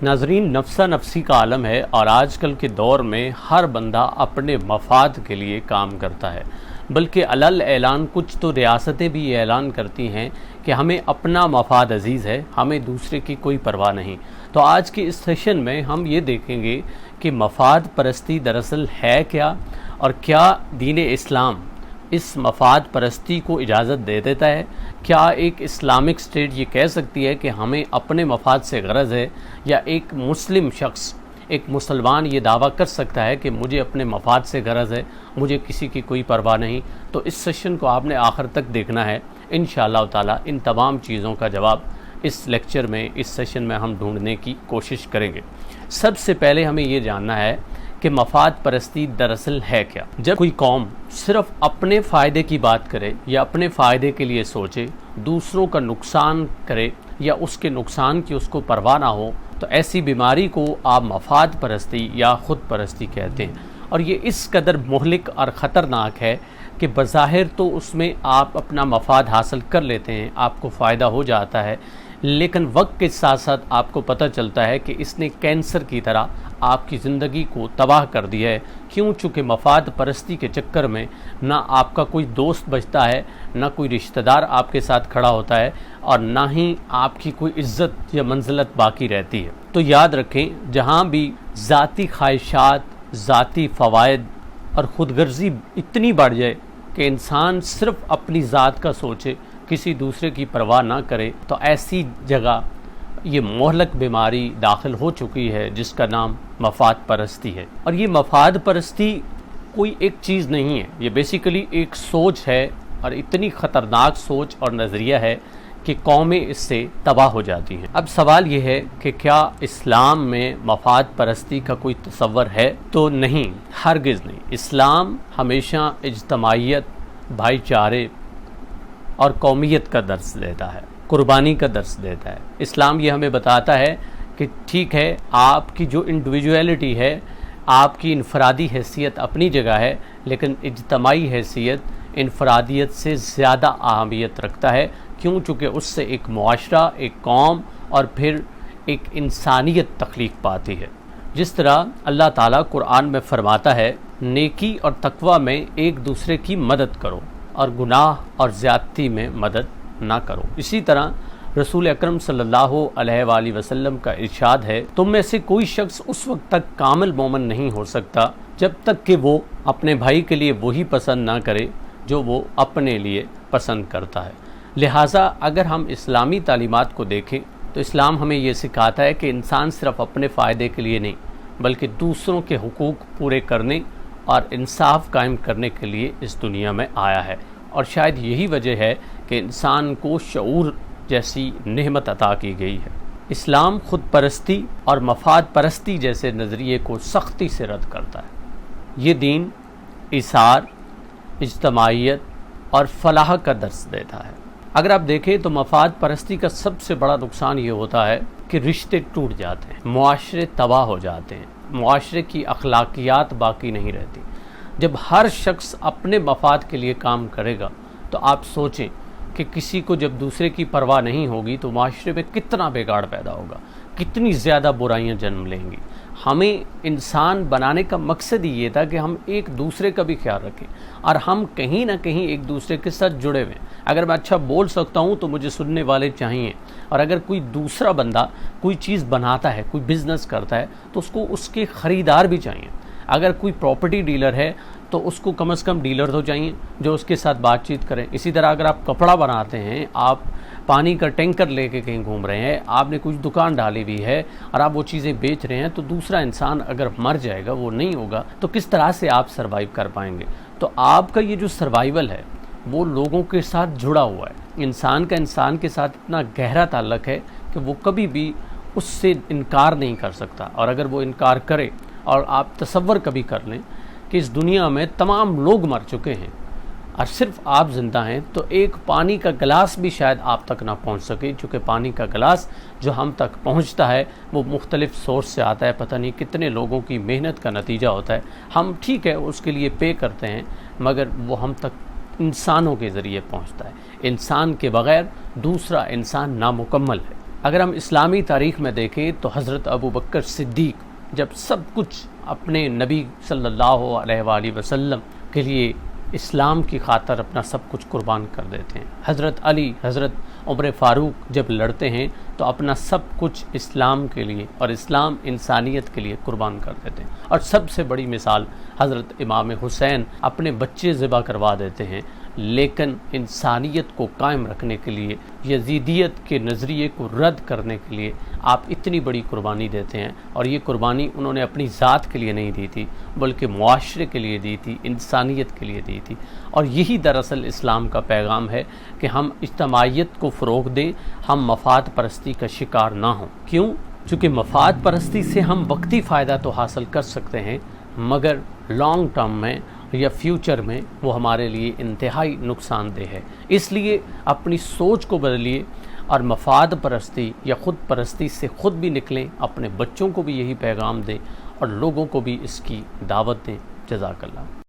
ناظرین، نفسا نفسی کا عالم ہے اور آج کل کے دور میں ہر بندہ اپنے مفاد کے لیے کام کرتا ہے، بلکہ علل اعلان کچھ تو ریاستیں بھی یہ اعلان کرتی ہیں کہ ہمیں اپنا مفاد عزیز ہے، ہمیں دوسرے کی کوئی پرواہ نہیں۔ تو آج کے اس سیشن میں ہم یہ دیکھیں گے کہ مفاد پرستی دراصل ہے کیا، اور کیا دین اسلام اس مفاد پرستی کو اجازت دے دیتا ہے؟ کیا ایک اسلامک اسٹیٹ یہ کہہ سکتی ہے کہ ہمیں اپنے مفاد سے غرض ہے، یا ایک مسلم شخص، ایک مسلمان یہ دعویٰ کر سکتا ہے کہ مجھے اپنے مفاد سے غرض ہے، مجھے کسی کی کوئی پرواہ نہیں؟ تو اس سیشن کو آپ نے آخر تک دیکھنا ہے۔ انشاءاللہ تعالی ان تمام چیزوں کا جواب اس لیکچر میں، اس سیشن میں ہم ڈھونڈنے کی کوشش کریں گے۔ سب سے پہلے ہمیں یہ جاننا ہے کہ مفاد پرستی دراصل ہے کیا۔ جب کوئی قوم صرف اپنے فائدے کی بات کرے یا اپنے فائدے کے لیے سوچے، دوسروں کا نقصان کرے یا اس کے نقصان کی اس کو پرواہ نہ ہو، تو ایسی بیماری کو آپ مفاد پرستی یا خود پرستی کہتے ہیں۔ اور یہ اس قدر مہلک اور خطرناک ہے کہ بظاہر تو اس میں آپ اپنا مفاد حاصل کر لیتے ہیں، آپ کو فائدہ ہو جاتا ہے، لیکن وقت کے ساتھ ساتھ آپ کو پتہ چلتا ہے کہ اس نے کینسر کی طرح آپ کی زندگی کو تباہ کر دیا ہے۔ کیوں؟ چونکہ مفاد پرستی کے چکر میں نہ آپ کا کوئی دوست بچتا ہے، نہ کوئی رشتہ دار آپ کے ساتھ کھڑا ہوتا ہے، اور نہ ہی آپ کی کوئی عزت یا منزلت باقی رہتی ہے۔ تو یاد رکھیں، جہاں بھی ذاتی خواہشات، ذاتی فوائد اور خود غرضی اتنی بڑھ جائے کہ انسان صرف اپنی ذات کا سوچے، کسی دوسرے کی پرواہ نہ کرے، تو ایسی جگہ یہ مہلک بیماری داخل ہو چکی ہے جس کا نام مفاد پرستی ہے۔ اور یہ مفاد پرستی کوئی ایک چیز نہیں ہے، یہ بیسیکلی ایک سوچ ہے، اور اتنی خطرناک سوچ اور نظریہ ہے کہ قومیں اس سے تباہ ہو جاتی ہیں۔ اب سوال یہ ہے کہ کیا اسلام میں مفاد پرستی کا کوئی تصور ہے؟ تو نہیں، ہرگز نہیں۔ اسلام ہمیشہ اجتماعیت، بھائی چارے اور قومیت کا درس دیتا ہے، قربانی کا درس دیتا ہے۔ اسلام یہ ہمیں بتاتا ہے کہ ٹھیک ہے، آپ کی جو انڈیویجویلٹی ہے، آپ کی انفرادی حیثیت اپنی جگہ ہے، لیکن اجتماعی حیثیت انفرادیت سے زیادہ اہمیت رکھتا ہے۔ کیوں؟ چونکہ اس سے ایک معاشرہ، ایک قوم اور پھر ایک انسانیت تخلیق پاتی ہے۔ جس طرح اللہ تعالیٰ قرآن میں فرماتا ہے، نیکی اور تقوی میں ایک دوسرے کی مدد کرو اور گناہ اور زیادتی میں مدد نہ کرو۔ اسی طرح رسول اکرم صلی اللہ علیہ وآلہ وسلم کا ارشاد ہے، تم میں سے کوئی شخص اس وقت تک کامل مومن نہیں ہو سکتا جب تک کہ وہ اپنے بھائی کے لیے وہی پسند نہ کرے جو وہ اپنے لیے پسند کرتا ہے۔ لہٰذا اگر ہم اسلامی تعلیمات کو دیکھیں تو اسلام ہمیں یہ سکھاتا ہے کہ انسان صرف اپنے فائدے کے لیے نہیں، بلکہ دوسروں کے حقوق پورے کرنے اور انصاف قائم کرنے کے لیے اس دنیا میں آیا ہے۔ اور شاید یہی وجہ ہے کہ انسان کو شعور جیسی نعمت عطا کی گئی ہے۔ اسلام خود پرستی اور مفاد پرستی جیسے نظریے کو سختی سے رد کرتا ہے۔ یہ دین ایثار، اجتماعیت اور فلاح کا درس دیتا ہے۔ اگر آپ دیکھیں تو مفاد پرستی کا سب سے بڑا نقصان یہ ہوتا ہے کہ رشتے ٹوٹ جاتے ہیں، معاشرے تباہ ہو جاتے ہیں، معاشرے کی اخلاقیات باقی نہیں رہتی۔ جب ہر شخص اپنے مفاد کے لیے کام کرے گا تو آپ سوچیں کہ کسی کو جب دوسرے کی پرواہ نہیں ہوگی تو معاشرے میں کتنا بگاڑ پیدا ہوگا، کتنی زیادہ برائیاں جنم لیں گی۔ ہمیں انسان بنانے کا مقصد ہی یہ تھا کہ ہم ایک دوسرے کا بھی خیال رکھیں، اور ہم کہیں نہ کہیں ایک دوسرے کے ساتھ جڑے ہوئے ہیں۔ اگر میں اچھا بول سکتا ہوں تو مجھے سننے والے چاہیے، اور اگر کوئی دوسرا بندہ کوئی چیز بناتا ہے، کوئی بزنس کرتا ہے، تو اس کو اس کے خریدار بھی چاہیے۔ اگر کوئی پراپرٹی ڈیلر ہے تو اس کو کم از کم ڈیلر تو چاہیے جو اس کے ساتھ بات چیت کریں۔ اسی طرح اگر آپ کپڑا بناتے ہیں، آپ پانی کا ٹینکر لے کے کہیں گھوم رہے ہیں، آپ نے کچھ دکان ڈالی ہوئی ہے اور آپ وہ چیزیں بیچ رہے ہیں، تو دوسرا انسان اگر مر جائے گا، وہ نہیں ہوگا، تو کس طرح سے آپ سروائیو کر پائیں گے؟ تو آپ کا یہ جو سروائیول ہے وہ لوگوں کے ساتھ جڑا ہوا ہے۔ انسان کا انسان کے ساتھ اتنا گہرا تعلق ہے کہ وہ کبھی بھی اس سے انکار نہیں کر سکتا، اور اگر وہ انکار کرے، اور آپ تصور کبھی کر لیں کہ اس دنیا میں تمام لوگ مر چکے ہیں اور صرف آپ زندہ ہیں، تو ایک پانی کا گلاس بھی شاید آپ تک نہ پہنچ سکے، چونکہ پانی کا گلاس جو ہم تک پہنچتا ہے وہ مختلف سورس سے آتا ہے، پتہ نہیں کتنے لوگوں کی محنت کا نتیجہ ہوتا ہے۔ ہم ٹھیک ہے اس کے لیے پے کرتے ہیں، مگر وہ ہم تک انسانوں کے ذریعے پہنچتا ہے۔ انسان کے بغیر دوسرا انسان نامکمل ہے۔ اگر ہم اسلامی تاریخ میں دیکھیں تو حضرت ابو بکر صدیق جب سب کچھ اپنے نبی صلی اللہ علیہ وآلہ وسلم کے لیے اسلام کی خاطر اپنا سب کچھ قربان کر دیتے ہیں، حضرت علی، حضرت عمر فاروق جب لڑتے ہیں تو اپنا سب کچھ اسلام کے لیے اور اسلام انسانیت کے لیے قربان کر دیتے ہیں، اور سب سے بڑی مثال حضرت امام حسین اپنے بچے ذبح کروا دیتے ہیں، لیکن انسانیت کو قائم رکھنے کے لیے، یزیدیت کے نظریے کو رد کرنے کے لیے آپ اتنی بڑی قربانی دیتے ہیں، اور یہ قربانی انہوں نے اپنی ذات کے لیے نہیں دی تھی بلکہ معاشرے کے لیے دی تھی، انسانیت کے لیے دی تھی۔ اور یہی دراصل اسلام کا پیغام ہے کہ ہم اجتماعیت کو فروغ دیں، ہم مفاد پرستی کا شکار نہ ہوں۔ کیوں؟ چونکہ مفاد پرستی سے ہم وقتی فائدہ تو حاصل کر سکتے ہیں، مگر لانگ ٹرم میں یا فیوچر میں وہ ہمارے لیے انتہائی نقصان دہ ہے۔ اس لیے اپنی سوچ کو بدلیے اور مفاد پرستی یا خود پرستی سے خود بھی نکلیں، اپنے بچوں کو بھی یہی پیغام دیں اور لوگوں کو بھی اس کی دعوت دیں۔ جزاک اللہ۔